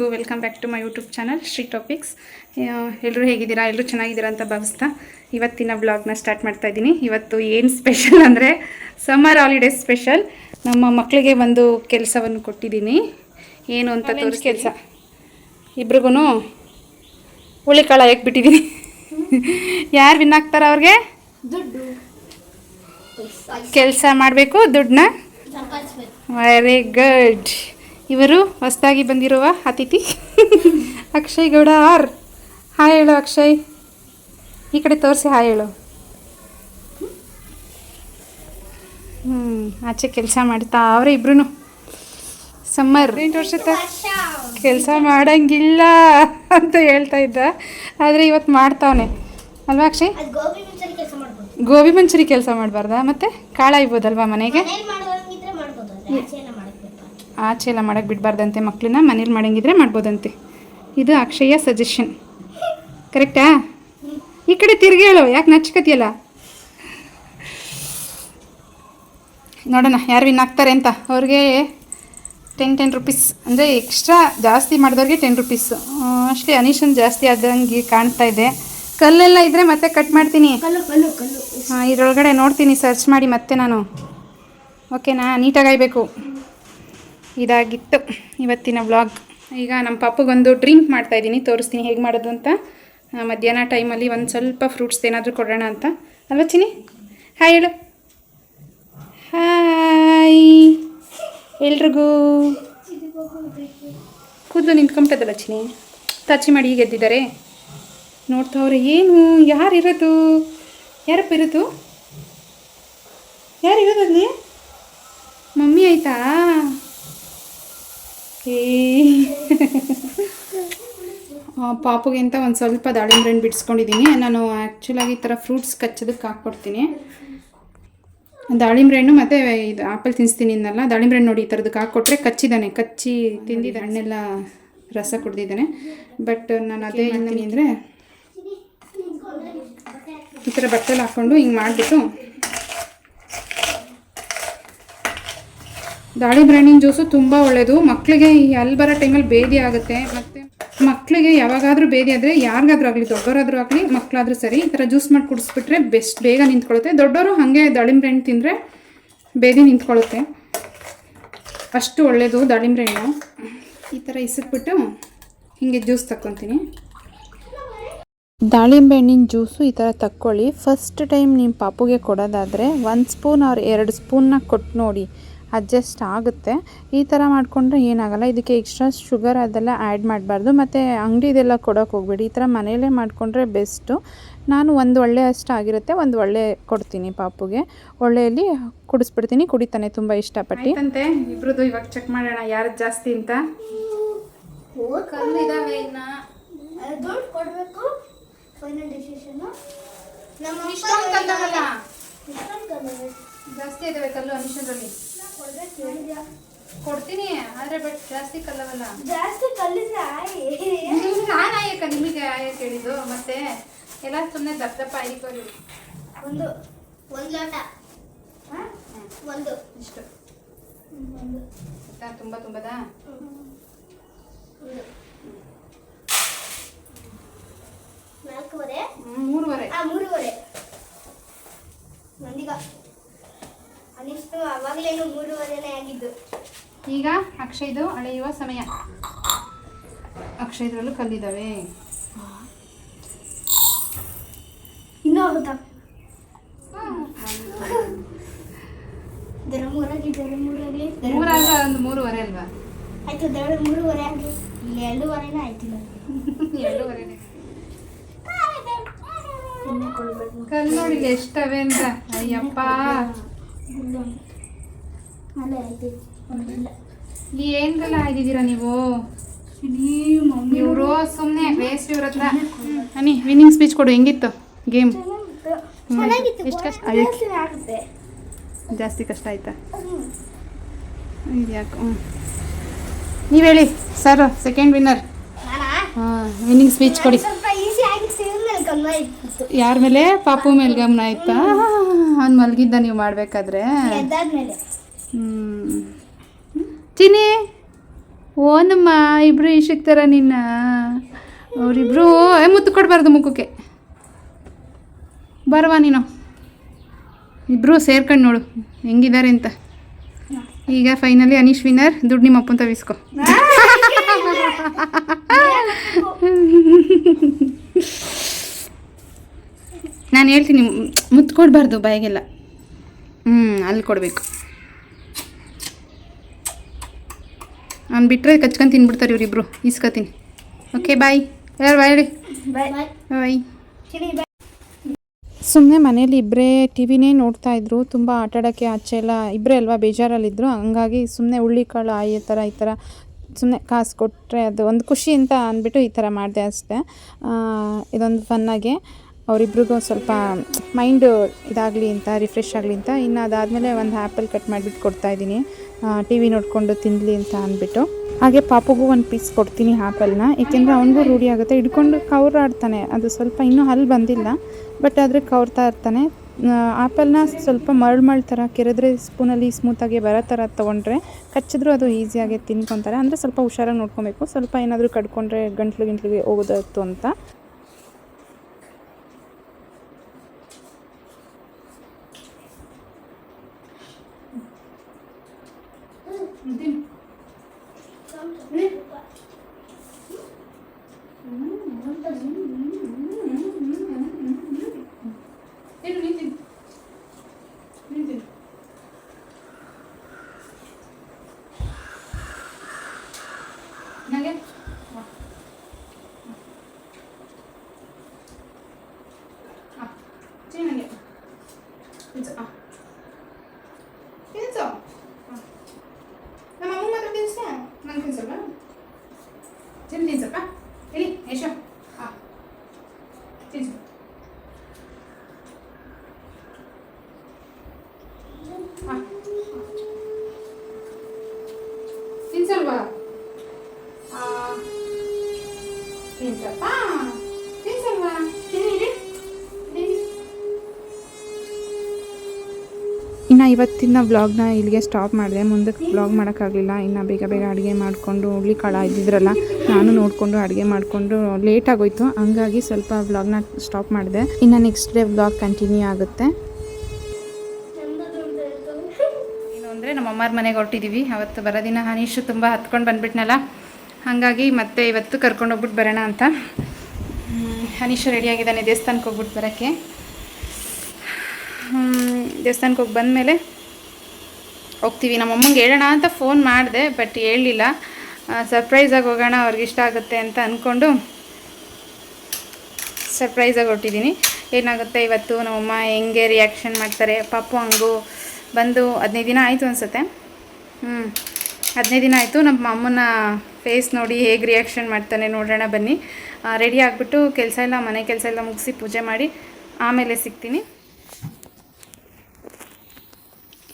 ಎಲ್ರಿಗೂ welcome back to my YouTube channel Shri topics. ಎಲ್ಲರೂ ಹೇಗಿದ್ದೀರಾ? ಎಲ್ಲರೂ ಚೆನ್ನಾಗಿದ್ದೀರಾ ಅಂತ ಭಾವಿಸ್ತಾ ಇವತ್ತಿನ ಬ್ಲಾಗ್ನ ಸ್ಟಾರ್ಟ್ ಮಾಡ್ತಾ ಇದ್ದೀನಿ. ಇವತ್ತು ಏನು ಸ್ಪೆಷಲ್ ಅಂದರೆ ಸಮ್ಮರ್ ಹಾಲಿಡೇಸ್ ಸ್ಪೆಷಲ್. ನಮ್ಮ ಮಕ್ಕಳಿಗೆ ಒಂದು ಕೆಲಸವನ್ನು ಕೊಟ್ಟಿದ್ದೀನಿ. ಏನು ಅಂತ ತೋರಿಸಿ ಕೆಲಸ ಇಬ್ರಿಗೂ ಹುಳಿಕಾಳು ಹಾಕಿ ಬಿಟ್ಟಿದ್ದೀನಿ. ಯಾರು ವಿನ್ ಆಗ್ತಾರೆ ಅವ್ರಿಗೆ ದುಡ್ಡು ಕೆಲಸ ಮಾಡಬೇಕು, ದುಡ್ಡನ್ನ. Very good. ಇವರು ಹೊಸದಾಗಿ ಬಂದಿರುವ ಅತಿಥಿ ಅಕ್ಷಯ್ ಗೌಡ ಆರ್. ಹಾಯ್ ಹೇಳು ಅಕ್ಷಯ್, ಈ ಕಡೆ ತೋರಿಸಿ ಹಾಯ್ ಹೇಳು. ಆಚೆ ಕೆಲಸ ಮಾಡ್ತಾ ಅವರೇ ಇಬ್ರು. ಸಮ್ಮರ್ 8 ವರ್ಷದ ಕೆಲಸ ಮಾಡೋಂಗಿಲ್ಲ ಅಂತ ಹೇಳ್ತಾ ಇದ್ದ, ಆದರೆ ಇವತ್ತು ಮಾಡ್ತಾವನೆ ಅಲ್ವಾ ಅಕ್ಷಯ್? ಗೋಬಿ ಮಂಚೂರಿ ಕೆಲಸ ಮಾಡಬಾರ್ದಾ? ಮತ್ತೆ ಕಾಳ ಇರ್ಬೋದಲ್ವಾ ಮನೆಗೆ? ಆಚೆ ಎಲ್ಲ ಮಾಡೋಕ್ಕೆ ಬಿಡಬಾರ್ದಂತೆ ಮಕ್ಕಳನ್ನ, ಮನೇಲಿ ಮಾಡೋಂಗಿದ್ರೆ ಮಾಡ್ಬೋದಂತೆ. ಇದು ಅಕ್ಷಯ ಸಜೆಷನ್, ಕರೆಕ್ಟಾ? ಈ ಕಡೆ ತಿರುಗಿ ಹೇಳು, ಯಾಕೆ ನಚ್ಕತಿಯಲ್ಲ? ನೋಡೋಣ ಯಾರು ವಿನ್ ಆಗ್ತಾರೆ ಅಂತ. ಅವ್ರಿಗೆ 10 ರೂಪೀಸ್, ಅಂದರೆ ಎಕ್ಸ್ಟ್ರಾ ಜಾಸ್ತಿ ಮಾಡಿದವ್ರಿಗೆ 10 ರೂಪೀಸು ಅಷ್ಟೇ. ಅನೀಶನ್ ಜಾಸ್ತಿ ಆದಂಗೆ ಕಾಣ್ತಾ ಇದೆ. ಕಲ್ಲೆಲ್ಲ ಇದ್ದರೆ ಮತ್ತೆ ಕಟ್ ಮಾಡ್ತೀನಿ. ಹಾಂ, ಇದರೊಳಗಡೆ ನೋಡ್ತೀನಿ ಸರ್ಚ್ ಮಾಡಿ ಮತ್ತೆ ನಾನು. ಓಕೆನಾ? ನೀಟಾಗಿ ಆಯಬೇಕು. ಇದಾಗಿತ್ತು ಇವತ್ತಿನ ವ್ಲಾಗ್. ಈಗ ನಮ್ಮ ಪಾಪಗೊಂದು ಡ್ರಿಂಕ್ ಮಾಡ್ತಾಯಿದ್ದೀನಿ, ತೋರಿಸ್ತೀನಿ ಹೇಗೆ ಮಾಡೋದು ಅಂತ. ಮಧ್ಯಾಹ್ನ ಟೈಮಲ್ಲಿ ಒಂದು ಸ್ವಲ್ಪ ಫ್ರೂಟ್ಸ್ ಏನಾದರೂ ಕೊಡೋಣ ಅಂತ ಅಲ್ವಾ ಚಿನಿ? ಹಾಯ್ ಹೇಳು. ಹಾಯ್ ಎಲ್ರಿಗೂ. ಕೂದಲು ನಿಂತ್ಕೊಂಬಿಟ್ಟದಲ್ಲ ಚಿನಿ, ತಚ್ಚಿ ಮಾಡಿ ಈಗ ಎದ್ದಿದ್ದಾರೆ. ನೋಡ್ತಾವ್ರೆ ಏನು, ಯಾರಿರೋದು? ಯಾರಪ್ಪ ಇರೋದು? ಯಾರಿರೋದಲ್ಲಿ? ಮಮ್ಮಿ ಆಯಿತಾ? ಪಾಪುಗೆ ಅಂತ ಒಂದು ಸ್ವಲ್ಪ ದಾಳಿಂಬೆ ಹಣ್ಣು ಬಿಡಿಸ್ಕೊಂಡಿದ್ದೀನಿ. ನಾನು ಆ್ಯಕ್ಚುಲಾಗಿ ಈ ಥರ ಫ್ರೂಟ್ಸ್ ಕಚ್ಚೋದಕ್ಕೆ ಹಾಕ್ಕೊಡ್ತೀನಿ. ದಾಳಿಂಬೆ ಹಣ್ಣು ಮತ್ತು ಇದು ಆಪಲ್ ತಿನ್ನಿಸ್ತೀನಿ ಇನ್ನಲ್ಲ. ದಾಳಿಂಬೆ ಹಣ್ಣು ನೋಡಿ ಈ ಥರದಕ್ಕೆ ಹಾಕ್ಕೊಟ್ರೆ ಕಚ್ಚಿದ್ದಾನೆ, ಕಚ್ಚಿ ತಿಂದಿದ್ದ ಹಣ್ಣೆಲ್ಲ ರಸ ಕುಡ್ದಿದ್ದಾನೆ. ಬಟ್ ನಾನು ಅದೇ ಏನಿದ್ದೀನಿ ಅಂದರೆ ಈ ಥರ ಬಟ್ಟೆಲಿ ಹಾಕ್ಕೊಂಡು ಹಿಂಗೆ ಮಾಡಿಬಿಟ್ಟು ದಾಳಿಂಬೆ ಹಣ್ಣಿನ ಜ್ಯೂಸು ತುಂಬ ಒಳ್ಳೆಯದು. ಮಕ್ಕಳಿಗೆ ಅಲ್ಲಿ ಬರೋ ಟೈಮಲ್ಲಿ ಬೇದಿ ಆಗುತ್ತೆ. ಮತ್ತು ಮಕ್ಕಳಿಗೆ ಯಾವಾಗಾದರೂ ಬೇದಿ ಆದರೆ ಯಾರಿಗಾದ್ರೂ ಆಗಲಿ, ದೊಡ್ಡವರಾದರೂ ಆಗಲಿ ಮಕ್ಕಳಾದರೂ ಸರಿ, ಈ ಥರ ಜ್ಯೂಸ್ ಮಾಡಿ ಕುಡಿಸ್ಬಿಟ್ರೆ ಬೆಸ್ಟ್, ಬೇಗ ನಿಂತ್ಕೊಳ್ಳುತ್ತೆ. ದೊಡ್ಡವರು ಹಾಗೆ ದಾಳಿಂಬೆ ಹಣ್ಣು ತಿಂದರೆ ಬೇದಿ ನಿಂತ್ಕೊಳ್ಳುತ್ತೆ, ಅಷ್ಟು ಒಳ್ಳೆಯದು ದಾಳಿಂಬೆ ಹಣ್ಣು. ಈ ಥರ ಇಸಿದ್ಬಿಟ್ಟು ಹೀಗೆ ಜ್ಯೂಸ್ ತಗೊತೀನಿ. ದಾಳಿಂಬೆ ಹಣ್ಣಿನ ಜ್ಯೂಸು ಈ ಥರ ತಕ್ಕೊಳ್ಳಿ. ಫಸ್ಟ್ ಟೈಮ್ ನಿಮ್ಮ ಪಾಪುಗೆ ಕೊಡೋದಾದರೆ 1 ಸ್ಪೂನ್ ಅವ್ರು 2 ಸ್ಪೂನ್ನ ಕೊಟ್ಟು ನೋಡಿ, ಅಡ್ಜಸ್ಟ್ ಆಗುತ್ತೆ. ಈ ಥರ ಮಾಡಿಕೊಂಡ್ರೆ ಏನಾಗಲ್ಲ. ಇದಕ್ಕೆ ಎಕ್ಸ್ಟ್ರಾ ಶುಗರ್ ಅದೆಲ್ಲ ಆ್ಯಡ್ ಮಾಡಬಾರ್ದು. ಮತ್ತು ಅಂಗಡಿದೆಲ್ಲ ಕೊಡೋಕೆ ಹೋಗಬೇಡಿ, ಈ ಥರ ಮನೆಯಲ್ಲೇ ಮಾಡಿಕೊಂಡ್ರೆ ಬೆಸ್ಟು. ನಾನು ಒಂದು ಒಳ್ಳೆ ಅಷ್ಟು ಆಗಿರುತ್ತೆ, ಒಂದು ಒಳ್ಳೆ ಕೊಡ್ತೀನಿ ಪಾಪುಗೆ. ಒಳ್ಳೆಯಲ್ಲಿ ಕುಡಿಸ್ಬಿಡ್ತೀನಿ, ಕುಡಿತಾನೆ ತುಂಬ ಇಷ್ಟಪಟ್ಟು. ಅಂತೆ ಇಬ್ರದ್ದು ಇವಾಗ ಚೆಕ್ ಮಾಡೋಣ ಯಾರು ಜಾಸ್ತಿ ಅಂತ. ಕಲ್ಲು ಇದಾವೆ ಇನ್ನು ದುಡ್ಡು ಕೊಡಬೇಕು. ಫೈನಲ್ ಡಿಸಿಷನ್ ಜಾಸ್ತಿ ಇದಾವೆ ಕಲ್ಲು ಅನಿಶದಲ್ಲಿ. ಕೊಡ್ತೀನಿ ಆದರೆ ಬಟ್ ಜಾಸ್ತಿ ಕಲ್ಲವಲ್ಲ. ಜಾಸ್ತಿ ಕಲ್ಲಿದ್ರೆ ನಾನು ಆಯಕ್ಕ ನಿಮಗೆ ಆಯಕ್ಕೆ ಹೇಳಿದ್ದು, ಮತ್ತೆ ಎಲ್ಲ ಸುಮ್ಮನೆ ದಪ್ಪ ದಪ್ಪ ಆಯ್ಕೋರಿ. ಒಂದು ಲೋಟ ಒಂದು ಇಷ್ಟು ತುಂಬ ತುಂಬದಾ? 3.5 ನಂದೀಗ ಅನಿಷ್ಟು ಅವಾಗಲೇನು 3.5 ಆಗಿದ್ದು. ಈಗ ಅಕ್ಷಯ್ದು ಅಳೆಯುವ ಸಮಯ. ಅಕ್ಷಯದ್ರಲ್ಲೂ ಕಲ್ಲಿದ್ದಾವೆ. ಇನ್ನೂ ಆಗುತ್ತಾ? ಮೂರಾಗಲಿ 3.5 ಅಲ್ವಾ? ಆಯ್ತು, 3.5 ಆಗಲಿ. 2.5 ಆಯ್ತಿಲ್ಲ. 2.5 ಕಲ್ಲು ನೋಡಿ ಎಷ್ಟವೆ ಅಂತ. ಅಯ್ಯಪ್ಪ, ಏನ್ಗೆಲ್ಲ ಆಗಿದ್ದೀರಾ ನೀವು? ಇವರು ಸುಮ್ಮನೆ ವೇಸ್ಟ್ ಇವ್ರ ಹತ್ರ. ಅನಿ ವಿನ್ನಿಂಗ್ ಸ್ಪೀಚ್ ಕೊಡು. ಹೆಂಗಿತ್ತು ಗೇಮ್? ಎಷ್ಟು ಕಷ್ಟ? ಜಾಸ್ತಿ ಕಷ್ಟ ಆಯ್ತಾ? ಯಾಕೆ? ನೀವು ಹೇಳಿ ಸರ್, ಸೆಕೆಂಡ್ ವಿನ್ನರ್. ಹಾಂ, ವಿನ್ನಿಂಗ್ ಸ್ಪೀಚ್ ಕೊಡಿ. ಯಾರ ಮೇಲೆ? ಪಾಪು ಮೇಲೆ ಗಮನ ಆಯ್ತಾ? ಅವ್ನು ಮಲಗಿದ್ದ ನೀವು ಮಾಡಬೇಕಾದ್ರೆ. ಚಿನಿ ಓನಮ್ಮ ಇಬ್ಬರು ಇಶಕ್ತಾರ ನಿನ್ನ ಅವರಿಬ್ಬರು ಮುತ್ತು ಕೊಡಬಾರ್ದು ಮುಖಕ್ಕೆ ಬರವಾ ನೀನು ಇಬ್ಬರು ಸೇರ್ಕೊಂಡು ನೋಡು ಹೆಂಗಿದ್ದಾರೆ ಅಂತ ಈಗ ಫೈನಲಿ ಅನೀಶ್ ವಿನ್ನರ್ ದುಡ್ಡು ನಿಮ್ಮ ಅಪ್ಪನ ತವಿಸ್ಕೊ ನಾನು ಹೇಳ್ತೀನಿ ಮುತ್ತು ಕೊಡಬಾರ್ದು ಬಾಯಿಗೆಲ್ಲ ಅಲ್ಲಿ ಕೊಡಬೇಕು ಅವ್ನು ಬಿಟ್ಟರೆ ಕಚ್ಕೊಂಡು ತಿನ್ಬಿಡ್ತಾರೆ ಇವರಿಬ್ರು ಇಸ್ಕೊತೀನಿ ಓಕೆ ಬಾಯ್ ಯಾರು ಬಾಯ್ ಹೇಳಿ ಬಾಯ್ ಬಾಯ್ ಚಿನಿ ಬಾಯ್. ಸುಮ್ಮನೆ ಮನೇಲಿ ಇಬ್ಬರೇ ಟಿ ವಿನೇ ನೋಡ್ತಾಯಿದ್ರು ತುಂಬ ಆಟಾಡೋಕ್ಕೆ ಆಚೆ ಎಲ್ಲ ಇಬ್ಬರೇ ಅಲ್ವಾ ಬೇಜಾರಲ್ಲಿದ್ದರು ಹಂಗಾಗಿ ಸುಮ್ಮನೆ ಹುಳ್ಳಿಕಾಳು ಈ ಥರ ಸುಮ್ಮನೆ ಕಾಸು ಕೊಟ್ಟರೆ ಅದು ಒಂದು ಖುಷಿ ಅಂತ ಅಂದ್ಬಿಟ್ಟು ಈ ಥರ ಮಾಡಿದೆ ಅಷ್ಟೇ ಇದೊಂದು ಫನ್ನಾಗೆ ಅವರಿಬ್ರಿಗೂ ಸ್ವಲ್ಪ ಮೈಂಡು ಇದಾಗಲಿ ಅಂತ ರಿಫ್ರೆಶ್ ಆಗಲಿ ಅಂತ ಇನ್ನು ಅದಾದಮೇಲೆ ಒಂದು ಆ್ಯಪಲ್ ಕಟ್ ಮಾಡಿಬಿಟ್ಟು ಕೊಡ್ತಾಯಿದ್ದೀನಿ ಟಿ ವಿ ನೋಡಿಕೊಂಡು ತಿನ್ನಲಿ ಅಂತ ಅಂದ್ಬಿಟ್ಟು ಹಾಗೆ ಪಾಪುಗೂ ಒಂದು ಪೀಸ್ ಕೊಡ್ತೀನಿ ಆ್ಯಪಲ್ನ ಏಕೆಂದರೆ ಅವನಿಗೂ ರೂಢಿ ಆಗುತ್ತೆ ಹಿಡ್ಕೊಂಡು ಕವರಾಡ್ತಾನೆ ಅದು ಸ್ವಲ್ಪ ಇನ್ನೂ ಹಲ್ಲು ಬಂದಿಲ್ಲ ಬಟ್ ಆದರೆ ಕವರ್ತಾ ಇರ್ತಾನೆ ಆ್ಯಪಲ್ನ ಸ್ವಲ್ಪ ಮರಳು ಥರ ಕೆರೆದ್ರೆ ಸ್ಪೂನಲ್ಲಿ ಸ್ಮೂತಾಗಿ ಬರೋ ಥರ ತೊಗೊಂಡ್ರೆ ಕಚ್ಚಿದ್ರೂ ಅದು ಈಸಿಯಾಗಿ ತಿನ್ಕೊತಾರೆ ಅಂದರೆ ಸ್ವಲ್ಪ ಹುಷಾರಾಗಿ ನೋಡ್ಕೊಬೇಕು ಸ್ವಲ್ಪ ಏನಾದರೂ ಕಡ್ಕೊಂಡ್ರೆ ಗಂಟ್ಲಿಗೆ ಹೋಗೋದಾಯ್ತು ಅಂತ ತಿನ್ಸಲ್ವಾ ತಿನ್ಸಪ್ಪ ತಿನ್ಸಲ್ವಾ ಇನ್ನು ಇವತ್ತಿನ ವ್ಲಾಗ್ನ ಇಲ್ಲಿಗೆ ಸ್ಟಾಪ್ ಮಾಡಿದೆ ಮುಂದಕ್ಕೆ ವ್ಲಾಗ್ ಮಾಡೋಕ್ಕಾಗಲಿಲ್ಲ ಇನ್ನು ಬೇಗ ಅಡುಗೆ ಮಾಡಿಕೊಂಡು ಹುಳ್ಳಿಕಾಳು ಇದ್ದಿದ್ರಲ್ಲ ನಾನು ನೋಡಿಕೊಂಡು ಅಡುಗೆ ಮಾಡಿಕೊಂಡು ಲೇಟ್ ಆಗೋಯ್ತು ಹಂಗಾಗಿ ಸ್ವಲ್ಪ ವ್ಲಾಗ್ನ ಸ್ಟಾಪ್ ಮಾಡಿದೆ ಇನ್ನು ನೆಕ್ಸ್ಟ್ ಡೇ ವ್ಲಾಗ್ ಕಂಟಿನ್ಯೂ ಆಗುತ್ತೆ ಏನು ಅಂದರೆ ನಮ್ಮ ಅಮ್ಮರ ಮನೆಗೆ ಹೊರಟಿದ್ದೀವಿ ಅವತ್ತು ಬರೋ ದಿನ ಹನೀಶು ತುಂಬ ಹತ್ಕೊಂಡು ಬಂದುಬಿಟ್ನಲ್ಲ ಹಾಗಾಗಿ ಮತ್ತೆ ಇವತ್ತು ಕರ್ಕೊಂಡೋಗ್ಬಿಟ್ಟು ಬರೋಣ ಅಂತ ಹನೀಶು ರೆಡಿಯಾಗಿದ್ದಾನೆ ದೇವಸ್ಥಾನಕ್ಕೆ ಹೋಗ್ಬಿಟ್ಟು ಬರೋಕ್ಕೆ ದೇವಸ್ಥಾನಕ್ಕೆ ಹೋಗಿ ಬಂದಮೇಲೆ ಹೋಗ್ತೀವಿ ನಮ್ಮಮ್ಮಂಗೆ ಹೇಳೋಣ ಅಂತ ಫೋನ್ ಮಾಡಿದೆ ಬಟ್ ಹೇಳಲಿಲ್ಲ ಸರ್ಪ್ರೈಸಾಗಿ ಹೋಗೋಣ ಅವ್ರಿಗೆ ಇಷ್ಟ ಆಗುತ್ತೆ ಅಂತ ಅಂದ್ಕೊಂಡು ಸರ್ಪ್ರೈಸಾಗಿ ಹೊರಟಿದ್ದೀನಿ ಏನಾಗುತ್ತೆ ಇವತ್ತು ನಮ್ಮಮ್ಮ ಹೆಂಗೆ ರಿಯಾಕ್ಷನ್ ಮಾಡ್ತಾರೆ ಪಾಪು ಹಂಗೂ ಬಂದು 15 ದಿನ ಆಯಿತು ಅನಿಸುತ್ತೆ 15 ದಿನ ಆಯಿತು ನಮ್ಮ ಅಮ್ಮನ ಫೇಸ್ ನೋಡಿ ಹೇಗೆ ರಿಯಾಕ್ಷನ್ ಮಾಡ್ತಾನೆ ನೋಡೋಣ ಬನ್ನಿ ರೆಡಿ ಆಗಿಬಿಟ್ಟು ಕೆಲಸ ಎಲ್ಲ ಮನೆ ಕೆಲಸ ಎಲ್ಲ ಮುಗಿಸಿ ಪೂಜೆ ಮಾಡಿ ಆಮೇಲೆ ಸಿಗ್ತೀನಿ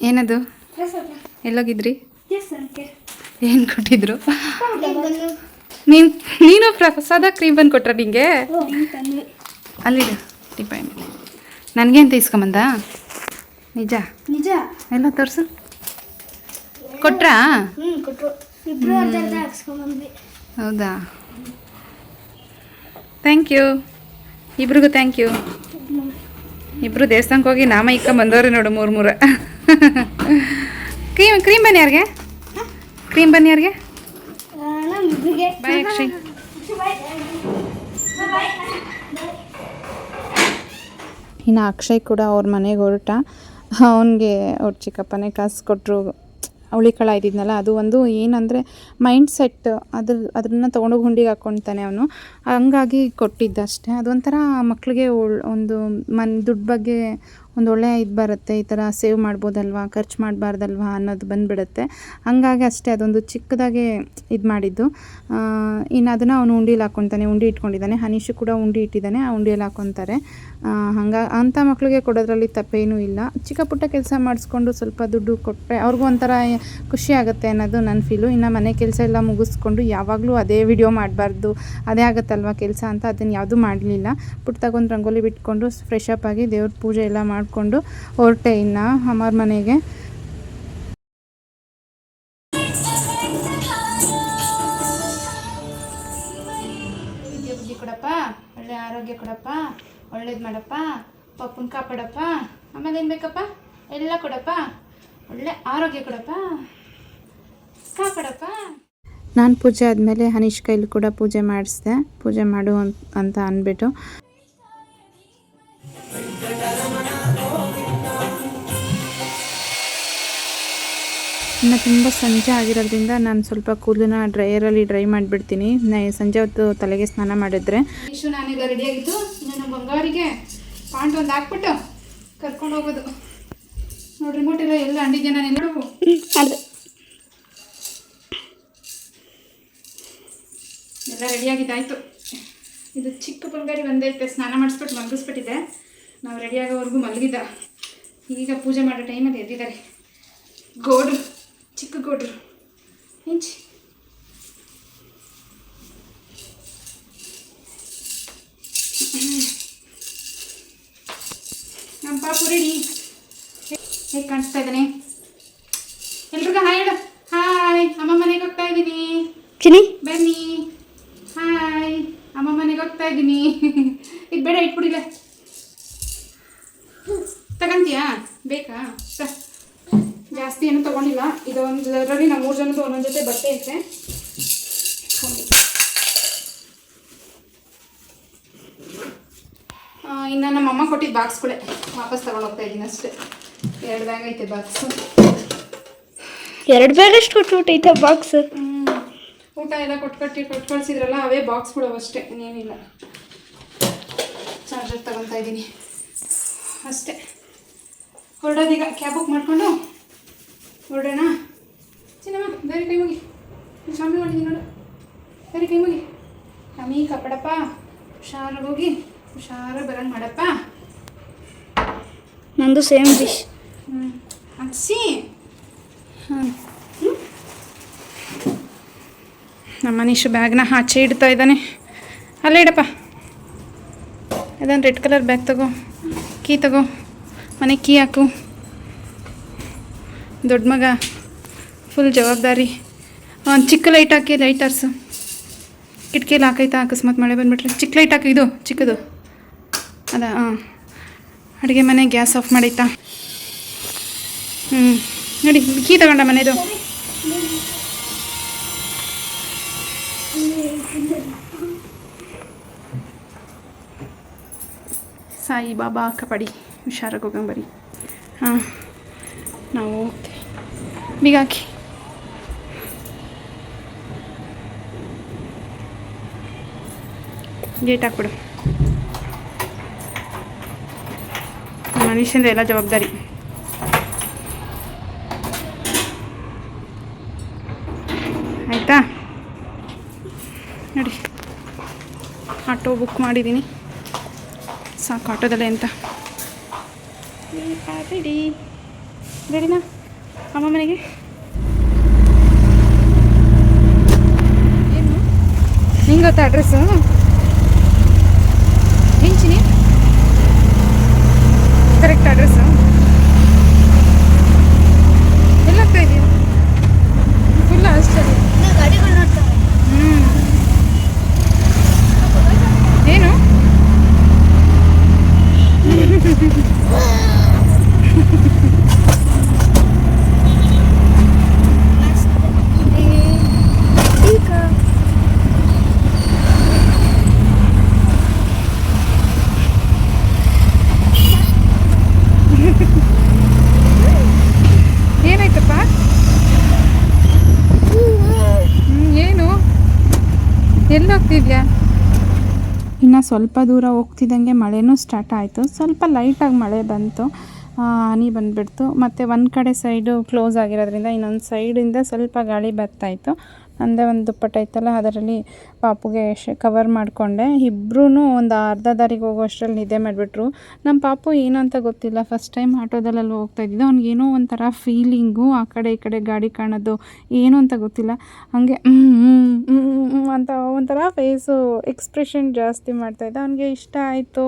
ಏನದು ಎಲ್ಲೋಗಿದ್ರಿ ಏನು ಕೊಟ್ಟಿದ್ರು ನೀನು ಪ್ರಸಾದ ಕ್ರೀಮ್ ಬಂದು ಕೊಟ್ರ ನಿಂಗೆ ಅಲ್ಲಿಡು ಟಿಪಾಯಿ ನನಗೆ ಅಂತ ಇಸ್ಕೊಂಬಂದ ನಿಜ ನಿಜ ಎಲ್ಲ ತೋರಿಸು ಕೊಟ್ರಾ ಕೊಟ್ಟರು ಇಬ್ರು ಅರ್ಧ ಹಾಕ್ಸ್ಕೊಂಡ್ಬಂದ್ವಿ ಹೌದಾ ಥ್ಯಾಂಕ್ ಯು ಇಬ್ರಿಗೂ ಥ್ಯಾಂಕ್ ಯು ಇಬ್ಬರು ದೇವಸ್ಥಾನಕ್ಕೆ ಹೋಗಿ ನಾಮ ಇಕ್ಕೊಂಬಂದವ್ರೆ ನೋಡು 3 ಕ್ರೀಮ್ ಬನ್ನಿ ಯಾರಿಗೆ ಕ್ರೀಮ್ ಬನ್ನಿ ಯಾರಿಗೆ ಬಾಯ್ ಅಕ್ಷಯ್ ಇನ್ನು ಅಕ್ಷಯ್ ಕೂಡ ಅವ್ರ ಮನೆಗೆ ಹೊರಟ ಅವನಿಗೆ ಅವ್ರ ಚಿಕ್ಕಪ್ಪನೇ ಕಾಸು ಕೊಟ್ಟರು ಹುಳಿಕಾಳು ಇದ್ದಿದ್ನಲ್ಲ ಅದು ಒಂದು ಏನಂದರೆ ಮೈಂಡ್ ಸೆಟ್ ಅದನ್ನು ತೊಗೊಂಡೋಗಿ ಹುಂಡಿಗೆ ಹಾಕ್ಕೊತಾನೆ ಅವನು ಹಂಗಾಗಿ ಕೊಟ್ಟಿದ್ದಷ್ಟೇ ಅದೊಂಥರ ಮಕ್ಕಳಿಗೆ ಒಂದು ದುಡ್ಡು ಬಗ್ಗೆ ಒಂದು ಒಳ್ಳೆಯ ಇದು ಬರುತ್ತೆ ಈ ಥರ ಸೇವ್ ಮಾಡ್ಬೋದಲ್ವಾ ಖರ್ಚು ಮಾಡಬಾರ್ದಲ್ವಾ ಅನ್ನೋದು ಬಂದುಬಿಡುತ್ತೆ ಹಂಗಾಗಿ ಅಷ್ಟೇ ಅದೊಂದು ಚಿಕ್ಕದಾಗೆ ಇದು ಮಾಡಿದ್ದು ಇನ್ನು ಅದನ್ನು ಅವನು ಉಂಡೀಲಿ ಹಾಕ್ಕೊತಾನೆ ಉಂಡಿ ಇಟ್ಕೊಂಡಿದ್ದಾನೆ ಹನೀಶು ಕೂಡ ಉಂಡಿ ಇಟ್ಟಿದ್ದಾನೆ ಆ ಉಂಡಿಯಲ್ಲಿ ಹಾಕ್ಕೊತಾರೆ ಅಂಥ ಮಕ್ಕಳಿಗೆ ಕೊಡೋದ್ರಲ್ಲಿ ತಪ್ಪೇನೂ ಇಲ್ಲ ಚಿಕ್ಕ ಪುಟ್ಟ ಕೆಲಸ ಮಾಡಿಸ್ಕೊಂಡು ಸ್ವಲ್ಪ ದುಡ್ಡು ಕೊಟ್ಟರೆ ಅವ್ರಿಗೂ ಒಂಥರ ಖುಷಿ ಆಗುತ್ತೆ ಅನ್ನೋದು ನನ್ನ ಫೀಲು ಇನ್ನು ಮನೆ ಕೆಲಸ ಎಲ್ಲ ಮುಗಿಸ್ಕೊಂಡು ಯಾವಾಗಲೂ ಅದೇ ವಿಡಿಯೋ ಮಾಡಬಾರ್ದು ಅದೇ ಆಗುತ್ತಲ್ವ ಕೆಲಸ ಅಂತ ಅದನ್ನು ಯಾವುದೂ ಮಾಡಲಿಲ್ಲ ಪುಟ್ಟದಾಗೊಂದು ರಂಗೋಲಿ ಬಿಟ್ಕೊಂಡು ಫ್ರೆಶ್ ಅಪ್ ಆಗಿ ದೇವ್ರ ಪೂಜೆ ಎಲ್ಲ ಮಾಡಿಕೊಂಡು ಹೊರಟೆ ಇನ್ನು ಅಮ್ಮರ ಮನೆಗೆ ಒಳ್ಳೇದು ಮಾಡಪ್ಪ, ಪಪ್ಪನ ಕಾಪಾಡಪ್ಪ, ಆಮೇಲೆ ಏನು ಬೇಕಪ್ಪ ಎಲ್ಲ ಕೊಡಪ್ಪ, ಒಳ್ಳೆ ಆರೋಗ್ಯ ಕೊಡಪ್ಪ, ಕಾಪಾಡಪ್ಪ. ನಾನು ಪೂಜೆ ಆದಮೇಲೆ ಹನೀಶ್ ಕೈಲಿ ಕೂಡ ಪೂಜೆ ಮಾಡಿಸಿದೆ. ಪೂಜೆ ಮಾಡು ಅಂತ ಅಂದ್ಬಿಟ್ಟು ಇನ್ನು ತುಂಬ ಸಂಜೆ ಆಗಿರೋದ್ರಿಂದ ನಾನು ಸ್ವಲ್ಪ ಕೂದಲನ್ನ ಡ್ರೈಯರಲ್ಲಿ ಡ್ರೈ ಮಾಡಿಬಿಡ್ತೀನಿ. ಸಂಜೆ ಹೊತ್ತು ತಲೆಗೆ ಸ್ನಾನ ಮಾಡಿದ್ರೆ ನಾನೆಲ್ಲ ರೆಡಿಯಾಗಿದ್ದು ನನ್ನ ಬಂಗಾರಿಗೆ ಪಾಂಟ್ ಒಂದು ಹಾಕ್ಬಿಟ್ಟು ಕರ್ಕೊಂಡು ಹೋಗೋದು. ನೋಡಿ ರಿಮೋಟ್ ಎಲ್ಲ ಅಂಡಿದ್ದೆ ನಾನು ಎಲ್ಲರೂ ಎಲ್ಲ ರೆಡಿಯಾಗಿದ್ದಾಯಿತು. ಇದು ಚಿಕ್ಕ ಬಂಗಾರಿ ಬಂದೈತೆ, ಸ್ನಾನ ಮಾಡಿಸ್ಬಿಟ್ಟು ಮಲಗಿಸ್ಬಿಟ್ಟಿದ್ದೆ. ನಾವು ರೆಡಿಯಾಗೋವರೆಗೂ ಮಲಗಿದ್ದ. ಈಗ ಪೂಜೆ ಮಾಡೋ ಟೈಮಲ್ಲಿ ಎದ್ದಿದ್ದಾರೆ ಗೋಡ್ರು, ಚಿಕ್ಕ ಗೋಡ್ರು ಇಂಚಿ. ನಮ್ಮ ಪಾಪು ರೆಡಿ ಹೇಗೆ ಕಾಣಿಸ್ತಾ ಇದ್ದಾನೆ? ಎಲ್ರಿಗೂ ಹಾಯ್ ಹೇಳು. ಹಾಯ್, ಅಮ್ಮ ಮನೆಗೆ ಹೋಗ್ತಾ ಇದ್ದೀನಿ ಚಿನಿ, ಬನ್ನಿ. ಹಾಯ್, ಅಮ್ಮ ಮನೆಗೆ ಹೋಗ್ತಾ ಇದ್ದೀನಿ. ಇದು ಬೇಡ, ಇಟ್ಬಿಡಿಲ್ಲ. ತಗೊಂತೀಯಾ? ಬೇಕಾ? ಜಾಸ್ತಿ ಏನು ತೊಗೊಂಡಿಲ್ಲ. ಇದು ಒಂದರಲ್ಲಿ ನಾವು 3 ಜನದ್ದು ಒಂದೊಂದು ಜೊತೆ ಬಟ್ಟೆ ಐತೆ. ಇನ್ನು ನಮ್ಮಮ್ಮ ಕೊಟ್ಟಿದ್ದು ಬಾಕ್ಸ್ಗಳೇ ವಾಪಸ್ ತಗೊಂಡು ಹೋಗ್ತಾ ಇದ್ದೀನಿ ಅಷ್ಟೇ. 2 ಬ್ಯಾಗ್ ಐತೆ ಬಾಕ್ಸು. 2 ಬ್ಯಾಗ್ ಅಷ್ಟು ಕೊಟ್ಬಿಟ್ಟೈತೆ ಬಾಕ್ಸ್. ಊಟ ಎಲ್ಲ ಕೊಟ್ಟು ಕಳಿಸಿದ್ರಲ್ಲ, ಅವೇ ಬಾಕ್ಸ್ಗಳು ಅಷ್ಟೇ, ಇನ್ನೇನಿಲ್ಲ. ಚಾರ್ಜರ್ ತಗೊತಾ ಇದ್ದೀನಿ ಅಷ್ಟೇ. ಹೊರಡೋದೀಗ. ಕ್ಯಾಬ್ ಬುಕ್ ಮಾಡಿಕೊಂಡು ಹೊರಡೋಣ. ಚಿನ್ನಮ್ಮ ಬೇರೆ ಕೈ ಮುಗಿ, ಶಾಮಿ ಮಾಡಿದ್ದೀನಿ ನೋಡು. ಬೇರೆ ಕೈ ಮುಗಿ. ಶಾಮಿ ಕಾಪಾಡಪ್ಪ, ಹುಷಾರಾಗಿ ಹೋಗಿ ಹುಷಾರಾಗಿ ಬರೋಂಗೆ ಮಾಡಪ್ಪ. ನಂದು ಸೇಮ್ ಡಿಶ್. ಅನ್ಸಿ. ನಮ್ಮ ಮನೀಶು ಬ್ಯಾಗ್ನ ಆಚೆ ಇಡ್ತಾ ಇದ್ದಾನೆ. ಅಲ್ಲೇ ಇಡಪ್ಪ. ಅದನ್ನು ರೆಡ್ ಕಲರ್ ಬ್ಯಾಗ್ ತಗೋ, ಕೀ ತಗೋ, ಮನೆಗೆ ಕೀ ಹಾಕು. ದೊಡ್ಡ ಮಗ, ಫುಲ್ ಜವಾಬ್ದಾರಿ. ಒಂದು ಚಿಕ್ಕ ಲೈಟ್ ಹಾಕಿ, ಲೈಟರ್ಸು ಕಿಟಕಿಯಲ್ಲಿ ಹಾಕೈತಾ? ಅಕಸ್ಮಾತ್ ಮಳೆ ಬಂದುಬಿಟ್ರೆ ಚಿಕ್ಕ ಲೈಟ್ ಹಾಕಿ. ಇದು ಚಿಕ್ಕದು ಅದ. ಅಡುಗೆ ಮನೆ ಗ್ಯಾಸ್ ಆಫ್ ಮಾಡೈತಾ? ನೋಡಿ, ಕೀ ತಗೊಂಡ ಮನೆದು. ಸಾಯಿ ಬಾಬಾ ಕಬಡ್ಡಿ, ಹುಷಾರಾಗಿ ಹೋಗಂಗೆ ಬರೀ. ನಾವು ಹೋಗ್ತೀವಿ. ಬೀಗ ಹಾಕಿ. ಗೇಟ್ ಹಾಕ್ಬಿಡು. ಮನುಷ್ಯಂದ ಎಲ್ಲ ಜವಾಬ್ದಾರಿ. ಆಯಿತಾ? ನೋಡಿ, ಆಟೋ ಬುಕ್ ಮಾಡಿದ್ದೀನಿ. ಸಾಕು ಆಟೋದಲ್ಲೇ ಅಂತ. ರೆಡಿ ರೆಡಿನಾ ಅಮ್ಮ ಮನೆಗೆ? ಏನು ನಿಂಗೆ ಗೊತ್ತಾ ಅಡ್ರೆಸ್ಸು? ಹೆಂಚಿನಿ correct address? ಎಲ್ಲ ಹೋಗ್ತಾ ಇದೆಯಾ? ಫುಲ್ ಅಷ್ಟೇ. ಗಾಡಿಗಳು ನೋಡ್ತಾರೆ. ಏನು ಏನಾಯ್ತಪ್ಪ? ಏನು ಎಲ್ಲಿ ಹೋಗ್ತಿದ್ಯಾ? ಇನ್ನು ಸ್ವಲ್ಪ ದೂರ ಹೋಗ್ತಿದ್ದಂಗೆ ಮಳೆನೂ ಸ್ಟಾರ್ಟ್ ಆಯಿತು. ಸ್ವಲ್ಪ ಲೈಟಾಗಿ ಮಳೆ ಬಂತು, ಹನಿ ಬಂದುಬಿಡ್ತು. ಮತ್ತು ಒಂದು ಕಡೆ ಸೈಡು ಕ್ಲೋಸ್ ಆಗಿರೋದ್ರಿಂದ ಇನ್ನೊಂದು ಸೈಡಿಂದ ಸ್ವಲ್ಪ ಗಾಳಿ ಬರ್ತಾಯಿತ್ತು. ಅಂದೇ ಒಂದು ದುಪ್ಪಟ್ಟ ಇತ್ತಲ್ಲ, ಅದರಲ್ಲಿ ಪಾಪುಗೆ ಕವರ್ ಮಾಡಿಕೊಂಡೆ. ಇಬ್ಬರೂ ಒಂದು ಅರ್ಧ ದಾರಿಗೆ ಹೋಗೋಷ್ಟರಲ್ಲಿ ನಿದ್ದೆ ಮಾಡಿಬಿಟ್ರು. ನಮ್ಮ ಪಾಪು ಏನು ಅಂತ ಗೊತ್ತಿಲ್ಲ, ಫಸ್ಟ್ ಟೈಮ್ ಆಟೋದಲ್ಲೆಲ್ಲ ಹೋಗ್ತಾ ಇದ್ದಿದ್ದು. ಅವ್ನಿಗೇನೋ ಒಂಥರ ಫೀಲಿಂಗು, ಆ ಕಡೆ ಈ ಕಡೆ ಗಾಡಿ ಕಾಣೋದು ಏನು ಅಂತ ಗೊತ್ತಿಲ್ಲ. ಹಾಗೆ ಅಂತ ಒಂಥರ ಫೇಸು ಎಕ್ಸ್ಪ್ರೆಷನ್ ಜಾಸ್ತಿ ಮಾಡ್ತಾಯಿದ್ದ. ಅವನಿಗೆ ಇಷ್ಟ ಆಯಿತು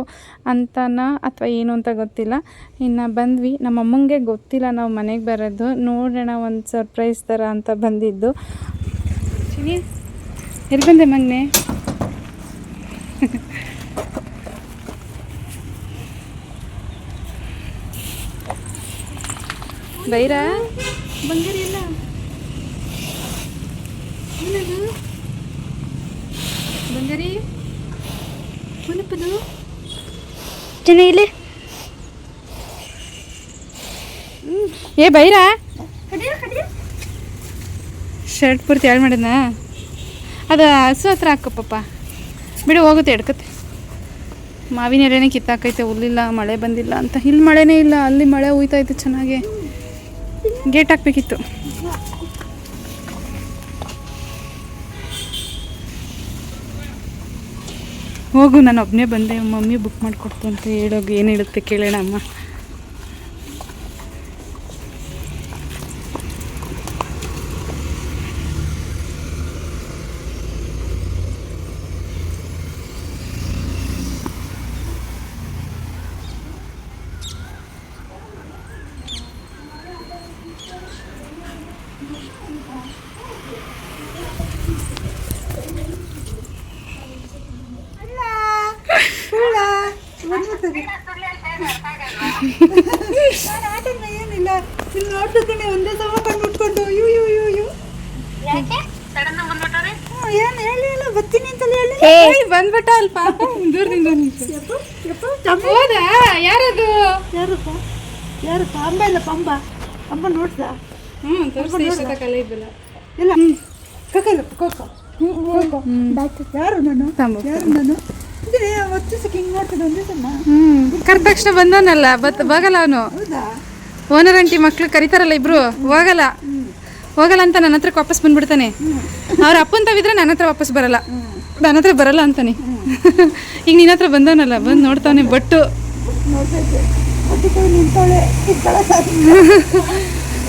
ಅಂತನಾ ಅಥವಾ ಏನು ಅಂತ ಗೊತ್ತಿಲ್ಲ. ಇನ್ನು ಬಂದ್ವಿ. ನಮ್ಮ ಅಮ್ಮಂಗೆ ಗೊತ್ತಿಲ್ಲ ನಾವು ಮನೆಗೆ ಬರೋದು. ನೋಡೋಣ ಒಂದು ಸರ್ಪ್ರೈಸ್ ಥರ ಅಂತ ಬಂದಿದ್ದು. ಚಿನಿ ಎಲ್ಲಿ ಬಂದೆ ಮಗನೆ? ಬೈರ ಬಂಗಾರಿ ಎಲ್ಲ ಏನದು ಬಂಗಾರಿ ಏನಪ್ಪದು ಚೆನ್ನಾಗಿಲ್ಲ ಏ ಬೈರ ಶರ್ಟ್ ಪೂರ್ತಿ ಹಾಳು ಮಾಡಿದ್ನ ಅದು ಹಸು ಹತ್ರ ಹಾಕಪ್ಪಪ್ಪ ಬಿಡು ಹೋಗುತ್ತೆ ಎಡ್ಕತ್ತೆ ಮಾವಿನ ಎಲೆನೇ ಕಿತ್ತಾಕೈತೆ ಹುಲ್ಲಿಲ್ಲ ಮಳೆ ಬಂದಿಲ್ಲ ಅಂತ ಇಲ್ಲಿ ಮಳೆನೇ ಇಲ್ಲ ಅಲ್ಲಿ ಮಳೆ ಹೋಯ್ತೈತೆ ಚೆನ್ನಾಗಿ ಗೇಟ್ ಹಾಕ್ಬೇಕಿತ್ತು ಹೋಗು ನಾನು ಒಬ್ಬನೇ ಬಂದೆ ಮಮ್ಮಿ ಬುಕ್ ಮಾಡಿಕೊಡ್ತು ಅಂತ ಹೇಳೋಗಿ ಏನು ಹೇಳುತ್ತೆ ಕೇಳೋಣ ಅಮ್ಮ ಏನಿಲ್ಲ ಇಲ್ಲಿ ನೋಡ್ತಾನೆ ಒಂದೇ ಸಮ ಕಂಡು ಉಟ್ಕೊಂಡು ಯು ಯು ಯು ಯು ಏನು ಹೇಳಿಲ್ಲ ಬರ್ತೀನಿ ಅಂತಲೇ ಹೇಳಿ ಬಂದ್ಬಿಟ್ಟ ಅಲ್ಲ ಪಾಪ ದೂರದಿಂದ ಹೌದಾ ಯಾರದು ಯಾರಪ್ಪ ಯಾರಪ್ಪ ಅಂಬ ಇಲ್ಲ ಪಂಬ ಅಂಬ ನೋಡ್ದ ಕಲೆ ಇದ್ದಲ್ಲ ಇಲ್ಲ ಕಕ್ಕಲ್ಲಪ್ಪ ಕೋಕ ಯಾರು ನಾನು ಯಾರು ನಾನು ಇದೇ ವರ್ಷಕ್ಕೆ ಹಿಂಗೆ ನೋಡ್ತಾನೆ ಒಂದೇ ಸಮ ಕರೆದ ತಕ್ಷಣ ಬಂದವನಲ್ಲ ಹೋಗಲ್ಲ ಅವನು ಹೌದಾ ಓನರ್ ಆಂಟಿ ಮಕ್ಳು ಕರಿತಾರಲ್ಲ ಇಬ್ರು ಹೋಗಲ್ಲ ಅಂತ ನನ್ನ ಹತ್ರಕ್ಕೆ ವಾಪಸ್ ಬಂದ್ಬಿಡ್ತಾನೆ ಅವ್ರ ಅಪ್ಪನ ತಾವಿದ್ರೆ ನನ್ನ ಹತ್ರ ವಾಪಸ್ ಬರಲ್ಲ ನನ್ನ ಹತ್ರ ಬರಲ್ಲ ಅಂತಾನೆ ಈಗ ನಿನ್ನ ಹತ್ರ ಬಂದವನಲ್ಲ ಬಂದು ನೋಡ್ತಾನೆ ಬಟ್ಟು ನಿಂತವಳೆ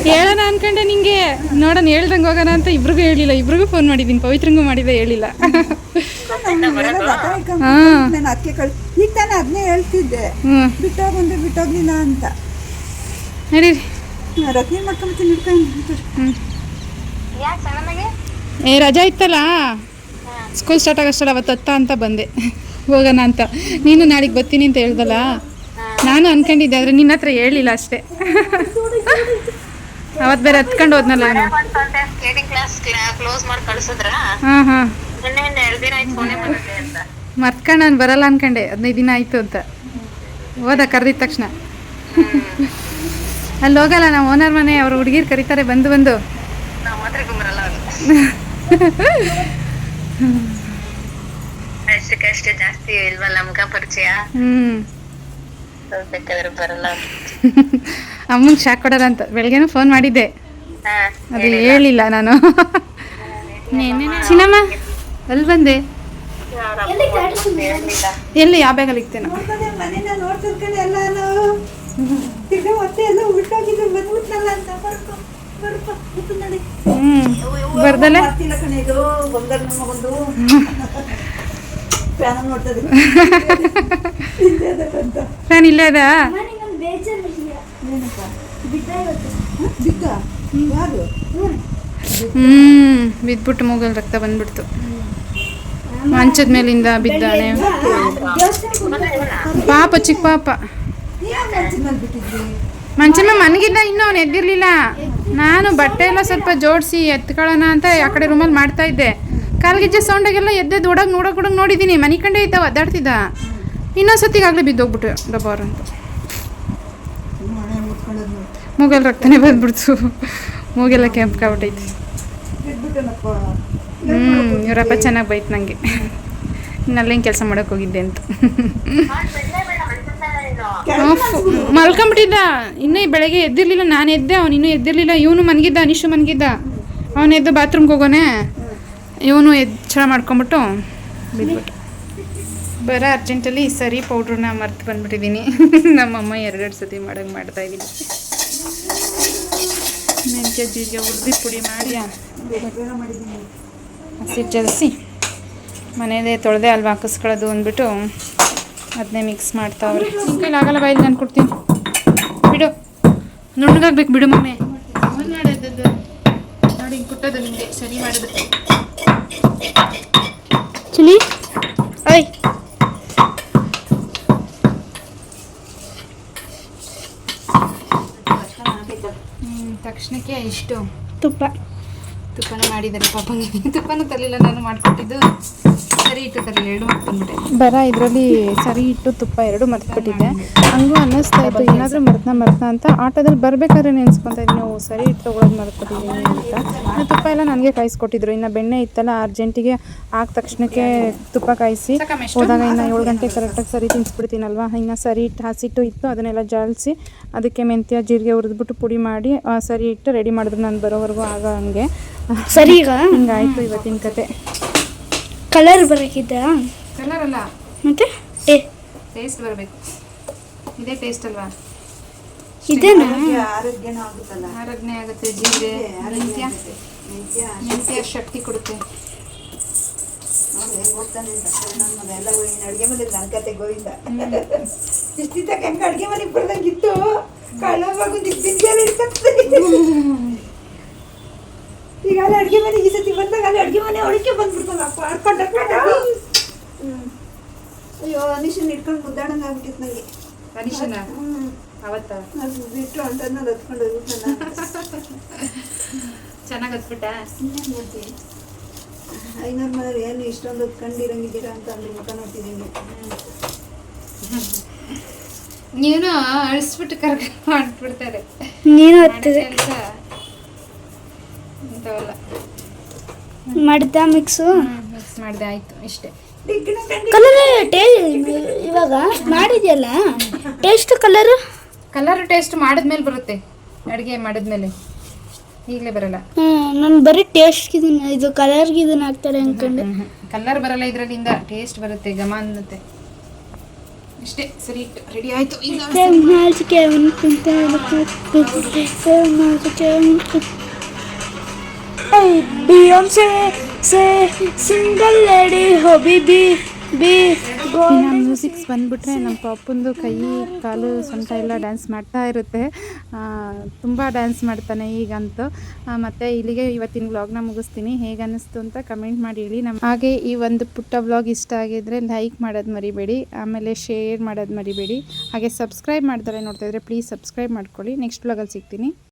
ಹೇಳೋಣ ಅನ್ಕೊಂಡೆ ನಿಂಗೆ ನೋಡೋಣ ಹೇಳ್ದಂಗೆ ಹೋಗೋಣ ಅಂತ ಇಬ್ರಿಗೂ ಹೇಳಿಲ್ಲ ಇಬ್ರಿಗೂ ಫೋನ್ ಮಾಡಿದ್ದೀನಿ ಪವಿತ್ರಂಗೂ ಮಾಡಿದೆ ಹೇಳಿಲ್ಲ ನಾನು ಅದಕ್ಕೆ ಈಗ ತಾನೇ ಅದನ್ನೇ ಹೇಳ್ತಿದ್ದೆ ಬಿಟ್ಟೋಗ್ಲಿಲ್ಲ ಅಂತ ನಡೀರಿ ರತ್ನ ಮಾಡ್ಕೊಂಬತ್ತೀನಿ ಹಿಡ್ಕೊಂಡು ಏ ರಜಾ ಇತ್ತಲ್ಲ ಸ್ಕೂಲ್ ಸ್ಟಾರ್ಟ್ ಆಗೋಷ್ಟಲ್ಲ ಅವತ್ತು ಹತ್ತ ಅಂತ ಬಂದೆ ಹೋಗೋಣ ಅಂತ ನೀನು ನಾಳೆಗೆ ಬರ್ತೀನಿ ಅಂತ ಹೇಳ್ದಲ್ಲ ನಾನು ಅನ್ಕೊಂಡಿದ್ದೆ ಆದರೆ ನಿನ್ನ ಹತ್ರ ಹೇಳಿಲ್ಲ ಅಷ್ಟೇ ಅವತ್ತು ಬೇರೆ ಹತ್ಕೊಂಡು ಹೋದ್ನಲ್ಲ ನಾನು ಹಾಂ ಹಾಂ ಮರ್ತ್ಕೊಂಡು ನಾನು ಬರಲ್ಲ ಅನ್ಕೊಂಡೆ 15 ದಿನ ಆಯಿತು ಅಂತ ಹೋದ ಕರೆದಿದ್ದ ತಕ್ಷಣ ಅಲ್ಲಿ ಹೋಗಲ್ಲ ನಾವು ಓನರ್ ಮನೆ ಅವ್ರು ಹುಡುಗಿರು ಕರೀತಾರೆ ಬಂದು ಅಷ್ಟೇ ಜಾಸ್ತಿ ಇಲ್ವಲ್ಲ ಮುಖ ಪರಿಚಯ ಬೇಕಾದ್ರೆ ಬರಲ್ಲ ಅಮ್ಮಂಗೆ ಶಾಕ್ ಕೊಡಲ್ಲ ಅಂತ ಬೆಳಗ್ಗೆನೂ ಫೋನ್ ಮಾಡಿದ್ದೆ ಅದು ಹೇಳಿಲ್ಲ ನಾನು ಚಿನ್ನಮ್ಮ ಅಲ್ಲಿ ಬಂದೆ ಎಲ್ಲಿ ಯಾವ ಬ್ಯಾಗಲ್ಲಿ ಇಕ್ತೇನೆ ಮನೇನ ನೋಡ್ತಿರ್ಕೊಂಡು ಎಲ್ಲ ನಾವು ತಿರ್ಗ ಮತ್ತೆ ಎಲ್ಲ ಉಲ್ಟೋಗಿದ್ದು ಬಂದ್ಬಿಟ್ನಲ್ಲ ಅಂತ ಬರ್ಪ ನಡಿ ಬರ್ದಲೆ ಮಾಡ್ತಿಲ್ಲ ಕಣೆ ಇದು ಬಂಗಾರ ನಮ್ಮ ಒಂದು ಫ್ಯಾನ್ ನೋಡ್ತದೆ ಅಂತ ಫ್ಯಾನ್ ಇಲ್ಲೇ ಅದ ಏನಪ್ಪ ಬಿದ್ದ ಯಾರು ಬಿದ್ಬಿಟ್ಟು ಮೂಗಲ್ ರಕ್ತ ಬಂದ್ಬಿಡ್ತು ಮಂಚದ ಮೇಲಿಂದ ಬಿದ್ದಾನೆ ಪಾಪ ಚಿಕ್ಕ ಪಾಪ ಮಂಚಮ್ಮ ಮನಗಿದ್ದ ಇನ್ನೂ ಅವ್ನು ಎದ್ದಿರ್ಲಿಲ್ಲ ನಾನು ಬಟ್ಟೆ ಎಲ್ಲ ಸ್ವಲ್ಪ ಜೋಡಿಸಿ ಎತ್ಕೊಳ್ಳೋಣ ಅಂತ ಆ ಕಡೆ ರೂಮಲ್ಲಿ ಮಾಡ್ತಾ ಇದ್ದೆ ಕಾಲ್ಗೆಜ್ಜೆ ಸೌಂಡಾಗೆಲ್ಲ ಎದ್ದೆದ್ದು ನೋಡೋಕೆ ನೋಡಿದ್ದೀನಿ ಮನೆ ಕಂಡೇ ಇದ್ದಾವೆ ಒದ್ದಾಡ್ತಿದ್ದ ಇನ್ನೊಂದ್ಸತಿಗಾಗಲೇ ಬಿದ್ದೋಗ್ಬಿಟ್ಟು ಡಬ್ಬಾರು ಅಂತ ಮೂಗಲ್ ರಕ್ತನೇ ಬಂದ್ಬಿಡ್ತು ಮೂಗೆಲ್ಲ ಕೆಂಪ್ಕಾಗ್ಬಿಟ್ಟೈತಿ ಇವರಪ್ಪ ಚೆನ್ನಾಗಿ ಬೈತು ನನಗೆ ಇನ್ನಲ್ಲೇನು ಕೆಲಸ ಮಾಡೋಕೆ ಹೋಗಿದ್ದೆ ಅಂತ ಮಲ್ಕೊಂಬಿಟ್ಟಿದ್ದ ಇನ್ನೂ ಬೆಳಗ್ಗೆ ಎದ್ದಿರ್ಲಿಲ್ಲ ನಾನು ಎದ್ದೆ ಅವನು ಇನ್ನೂ ಎದ್ದಿರ್ಲಿಲ್ಲ ಇವನು ಮನಗಿದ್ದ ಅನಿಶು ಮನಗಿದ್ದ ಅವನು ಎದ್ದು ಬಾತ್ರೂಮ್ಗೆ ಹೋಗೋನೆ ಇವನು ಎಚ್ಚರ ಮಾಡ್ಕೊಂಬಿಟ್ಟು ಬಿದ್ಬಿಟ್ಟು ಬರೋ ಅರ್ಜೆಂಟಲ್ಲಿ ಸರಿ ಪೌಡ್ರನ್ನ ಮರ್ತು ಬಂದ್ಬಿಟ್ಟಿದ್ದೀನಿ ನಮ್ಮಮ್ಮ 2 ಸತಿ ಮಾಡೋಂಗೆ ಮಾಡ್ತಾಯಿದ್ದೀನಿ ಮೆಂತ್ಯ ಜೀರಿಗೆ ಹುರಿದು ಪುಡಿ ಮಾಡಿ ಹಸಿಟ್ಟು ಜಲಸಿ ಮನೆಯದೇ ತೊಳೆದೆ ಅಲ್ವಾ ಹಾಕಿಸ್ಕೊಳ್ಳೋದು ಅಂದ್ಬಿಟ್ಟು ಅದನ್ನೇ ಮಿಕ್ಸ್ ಮಾಡ್ತಾವ್ರೆ ಕೈಲಿ ಆಗಲ್ಲ ಬಾಯಿಲಿ ನಾನು ಕೊಡ್ತೀನಿ ಬಿಡು ನುಣ್ಣಗಾಗ್ಬೇಕು ಬಿಡು ಮಮ್ಮಿ ಮಾಡೋದು ನೋಡಿ ಹಿಂಗೆ ಕುಟ್ಟೋದು ನಿಮಗೆ ಸರಿ ಮಾಡೋದು ಚಳಿ ಐ ತಕ್ಷಣಕ್ಕೆ ಇಷ್ಟು ತುಪ್ಪನ ಮಾಡಿದ್ದಾರೆ ಪಾಪಂಗೆ. ತುಪ್ಪನೂ ತರಲಿಲ್ಲ, ನಾನು ಮಾಡಿಕೊಟ್ಟಿದ್ದು ಸರಿ ಇಟ್ಟು ತರಲಿಲ್ಲ, ಎರಡು ಮಾಡ್ಕೊಂಡ್ಬಿಟ್ಟೆ. ಬರ ಇದರಲ್ಲಿ ಸರಿ ಇಟ್ಟು ತುಪ್ಪ ಎರಡು ಮರ್ತ್ಬಿಟ್ಟಿದ್ದೆ. ಹಂಗೂ ಅನ್ನಿಸ್ತಾ ಇತ್ತು ಏನಾದರೂ ಮರ್ತಾ ಅಂತ. ಆಟೋದಲ್ಲಿ ಬರಬೇಕಾದ್ರೆ ನೆನೆಸ್ಕೊತಾ ಇದ್ದೀನಿ, ನಾವು ಸರಿ ಇಟ್ಟು ತೊಗೊಳೋದು ಮರ್ತ್ಬಿಟ್ಟಿದ್ದೀನಿ ಅಂತ. ತುಪ್ಪ ಎಲ್ಲ ನನಗೆ ಕಾಯಿಸ್ಕೊಟ್ಟಿದ್ರು. ಇನ್ನು ಬೆಣ್ಣೆ ಇತ್ತಲ್ಲ, ಅರ್ಜೆಂಟಿಗೆ ಆಗ ತಕ್ಷಣಕ್ಕೆ ತುಪ್ಪ ಕಾಯಿಸಿ ಹೋದಾಗ ಇನ್ನು 7 ಗಂಟೆ ಕರೆಕ್ಟಾಗಿ ಸರಿ ತಿನ್ನಿಸ್ಬಿಡ್ತೀನಲ್ವ. ಇನ್ನು ಸರಿ ಇಟ್ಟು ಹಸಿಟ್ಟು ಇತ್ತು, ಅದನ್ನೆಲ್ಲ ಜಾಲಿಸಿ ಅದಕ್ಕೆ ಮೆಂತ್ಯ ಜೀರಿಗೆ ಹುರಿದ್ಬಿಟ್ಟು ಪುಡಿ ಮಾಡಿ ಸರಿ ಇಟ್ಟು ರೆಡಿ ಮಾಡಿದ್ರು. ನಾನು ಬರೋವರೆಗೂ ಆಗ ಹಂಗೆ ಸರಿ. ಈಗ ಹಿಂಗಾಯಿತು ಇವತ್ತಿನ ಕತೆ. ಕಲರ್ ಬರೋಕ್ಕಿದ್ದ ಕಲರ್ ಅಲ್ಲ, ಮತ್ತೆ ಟೇಸ್ಟ್ ಬರಬೇಕು. ಇದೇ ಟೇಸ್ಟ್ ಅಲ್ವಾ? ಇದೇನಾ? ಆರೋಗ್ಯನೂ ಆಗುತ್ತಲ್ಲ, ಆರೋಗ್ಯ ಆಗುತ್ತೆ. ಜೀರಿಗೆ ಮೆಂತ್ಯ ಶಕ್ತಿ ಕೊಡುತ್ತೆ. ಎಲ್ಲ ಅಡುಗೆ ಮನೆ ನನ್ನ ಕತೆ ಗೋವಿಂದ. ಇಷ್ಟಿದ್ದ ಹೆಂಗೆ ಅಡುಗೆ ಮನೆಗೆ ಬರ್ದಂಗಿತ್ತು. ಕಳ್ಳವಾಗ ಈಗ ಅಲ್ಲಿ ಅಡುಗೆ ಮನೆಗೆ ಈ ಸತಿ ಬಂದಾಗ ಅಲ್ಲಿ ಅಡುಗೆ ಮನೆ ಒಳಕ್ಕೆ ಬಂದ್ಬಿಡ್ತಲ್ಲ ಆಡ್ಕೊಂಡು. ಅಯ್ಯೋ ಅನಿಶನ್ ಇಟ್ಕೊಂಡು ಮುದ್ದಾಡಂಗೆ ಆಗ್ಬಿಟ್ಟಿತ್ತು ನನಗೆ. ಅನಿಶನ ಅವತ್ತ ಅದು ಬಿಟ್ಟು ಅಂತಂದು ಹತ್ಕೊಂಡು ಚೆನ್ನಾಗಿ ಹತ್ಬಿಟ್ಟ. 500 ಮನೇಲಿ ಏನು ಇಷ್ಟೊಂದು ಹೊತ್ಕೊಂಡಿರಂಗಿದ್ದೀರಾ ಅಂತ ಅಂದ್ರೆ ಮುಖ ನೋಡ್ತಿದ್ದೀನಿ. ನೀನು ಅಳಿಸ್ಬಿಟ್ಟು ಕರ್ಕೊಂಡು ಮಾಡ್ಬಿಡ್ತಾರೆ. ನೀನು ಹತ್ತಿದೆ ಇಂಥವಲ್ಲ ಮಾಡ್ದ ಮಿಕ್ಸು ಮಿಕ್ಸ್ ಮಾಡಿದೆ, ಆಯಿತು ಇಷ್ಟೇ. ಕಲರ್ ಇವಾಗ ಮಾಡಿದ್ಯಲ್ಲ, ಟೇಸ್ಟ್ ಕಲರ್ ಟೇಸ್ಟ್ ಮಾಡಿದ್ಮೇಲೆ ಬರುತ್ತೆ, ಅಡುಗೆ ಮಾಡಿದ್ಮೇಲೆ, ಈಗಲೇ ಬರಲ್ಲ. ನಾನು ಬರೀ ಟೇಸ್ಟ್ ಇದು ಕಲರ್ಗೆ ಇದನ್ನ ಹಾಕ್ತಾರೆ ಅನ್ಕೊಂಡೆ. ಕಲರ್ ಬರಲ್ಲ ಇದರಲ್ಲಿಂದ, ಟೇಸ್ಟ್ ಬರುತ್ತೆ, ಘಮ ಅನ್ನತ್ತೆ. ಇಷ್ಟೇ, ಸರಿ ಇಟ್ಟು ರೆಡಿ ಆಯಿತು. ಈಗ ಸಿಂಗಲ್ ಲೇಡಿ ಹೋಬಿಬಿ ಇನ್ನು ಮ್ಯೂಸಿಕ್ಸ್ ಬಂದುಬಿಟ್ರೆ ನಮ್ಮ ಪಾಪಂದು ಕೈ ಕಾಲು ಸೊಂಟ ಎಲ್ಲ ಡ್ಯಾನ್ಸ್ ಮಾಡ್ತಾ ಇರುತ್ತೆ. ತುಂಬ ಡ್ಯಾನ್ಸ್ ಮಾಡ್ತಾನೆ ಈಗಂತೂ. ಮತ್ತು ಇಲ್ಲಿಗೆ ಇವತ್ತಿನ ವ್ಲಾಗ್ನ ಮುಗಿಸ್ತೀನಿ. ಹೇಗೆ ಅನ್ನಿಸ್ತು ಅಂತ ಕಮೆಂಟ್ ಮಾಡಿ ಹೇಳಿ. ಹಾಗೆ ಈ ಒಂದು ಪುಟ್ಟ ವ್ಲಾಗ್ ಇಷ್ಟ ಆಗಿದ್ರೆ ಲೈಕ್ ಮಾಡೋದು ಮರಿಬೇಡಿ, ಆಮೇಲೆ ಶೇರ್ ಮಾಡೋದು ಮರಿಬೇಡಿ. ಹಾಗೆ ಸಬ್ಸ್ಕ್ರೈಬ್ ಮಾಡ್ತಾರೆ ನೋಡ್ತಾಯಿದ್ರೆ ಪ್ಲೀಸ್ ಸಬ್ಸ್ಕ್ರೈಬ್ ಮಾಡ್ಕೊಳ್ಳಿ. ನೆಕ್ಸ್ಟ್ ವ್ಲಾಗಲ್ಲಿ ಸಿಗ್ತೀನಿ.